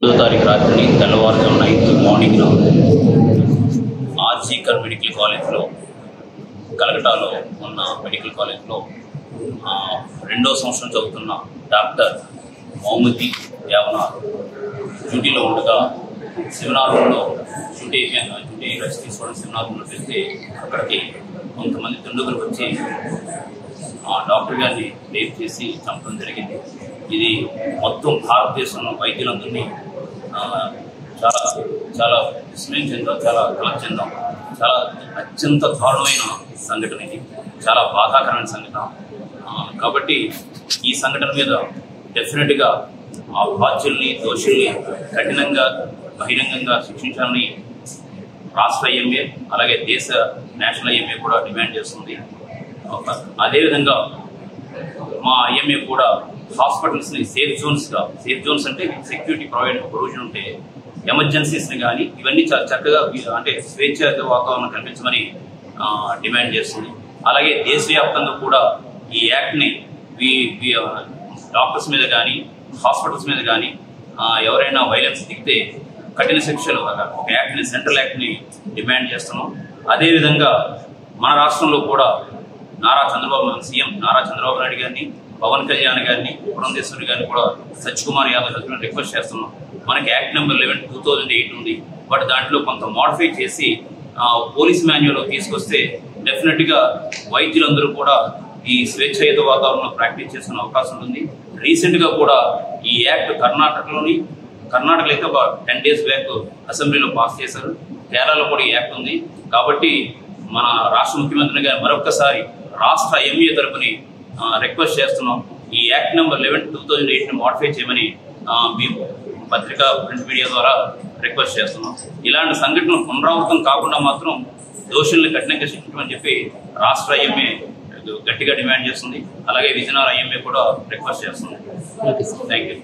2వ తారీఖు రాత్రి తెల్లవారుజామున 9 మార్నింగ్లో ఆర్జీకర్ మెడికల్ కాలేజ్లో కలకటాలో ఉన్న మెడికల్ కాలేజ్లో 2వ సంవత్సరం చదువుతున్న డాక్టర్ మౌమతి యావనార్ డ్యూటీలో ఉండగా సెమినార్ రూమ్లో డ్యూటీ రెస్ట్ తీసుకోవడం సెమినార్ రూమ్లో వెళ్తే అక్కడికి కొంతమంది దుండగులు వచ్చి డాక్టర్ గారిని రేప్ చేసి చంపడం జరిగింది. ఇది మొత్తం భారతదేశంలో వైద్యులందరినీ చాలా చాలా విస్మయం చెందాం, చాలా కలత చెందాం. చాలా అత్యంత దారుణమైన సంఘటన ఇది, చాలా బాధాకరమైన సంఘటన. కాబట్టి ఈ సంఘటన మీద డెఫినెట్గా ఆ బాధ్యుల్ని దోషుల్ని కఠినంగా బహిరంగంగా శిక్షించాలని రాష్ట్ర ఐఎంఏ అలాగే దేశ నేషనల్ ఐఎంఏ కూడా డిమాండ్ చేస్తుంది. అదేవిధంగా మా ఐఎంఏ కూడా హాస్పిటల్స్ని సేఫ్ జోన్స్ అంటే సెక్యూరిటీ ప్రొవిజన్ ఉంటే ఎమర్జెన్సీస్ని కానీ ఇవన్నీ చాలా చక్కగా అంటే స్వేచ్ఛ వాతావరణం కల్పించమని డిమాండ్ చేస్తుంది. అలాగే దేశవ్యాప్తంగా కూడా ఈ యాక్ట్ని డాక్టర్స్ మీద కానీ హాస్పిటల్స్ మీద కానీ ఎవరైనా వైలెన్స్ దిగితే కఠిన శిక్షలు ఒక యాక్ట్ని సెంట్రల్ యాక్ట్ని డిమాండ్ చేస్తున్నాం. అదేవిధంగా మన రాష్ట్రంలో కూడా సీఎం నారా చంద్రబాబు నాయుడు గారిని, పవన్ కళ్యాణ్ గారిని, పురంధేశ్వరి గారిని కూడా సత్యకుమార్ యాదవ్ హస్బెండ్ రిక్వెస్ట్ చేస్తున్నాం. మనకి యాక్ట్ నెంబర్ 11 2008 ఉంది, బట్ దాంట్లో కొంత మోడిఫై చేసి పోలీస్ మాన్యువల్ తీసుకొస్తే డెఫినెట్గా వైద్యులందరూ కూడా ఈ స్వేచ్ఛాయుత వాతావరణంలో ప్రాక్టీస్ చేసుకునే అవకాశం ఉంటుంది. రీసెంట్గా కూడా ఈ యాక్ట్ కర్ణాటకలో అయితే ఒక 10 days బ్యాక్ అసెంబ్లీలో పాస్ చేశారు. కేరళలో కూడా ఈ యాక్ట్ ఉంది. కాబట్టి మన రాష్ట్ర ముఖ్యమంత్రి గారు మరొకసారి రాష్ట్ర ఐఎంఏ తరపుని రిక్వెస్ట్ చేస్తున్నాం. ఈ యాక్ట్ నెంబర్ 11 2008 మోడిఫై చేయమని మేము పత్రికా ప్రింట్ మీడియా ద్వారా రిక్వెస్ట్ చేస్తున్నాం. ఇలాంటి సంఘటనలు పునరావృతం కాకుండా మాత్రం దోషుల్ని కఠినంగా శిక్షించమని చెప్పి రాష్ట్ర ఐఎంఏ గట్టిగా డిమాండ్ చేస్తుంది. అలాగే విజయనగరం ఐఎంఏ కూడా రిక్వెస్ట్ చేస్తుంది. Thank you.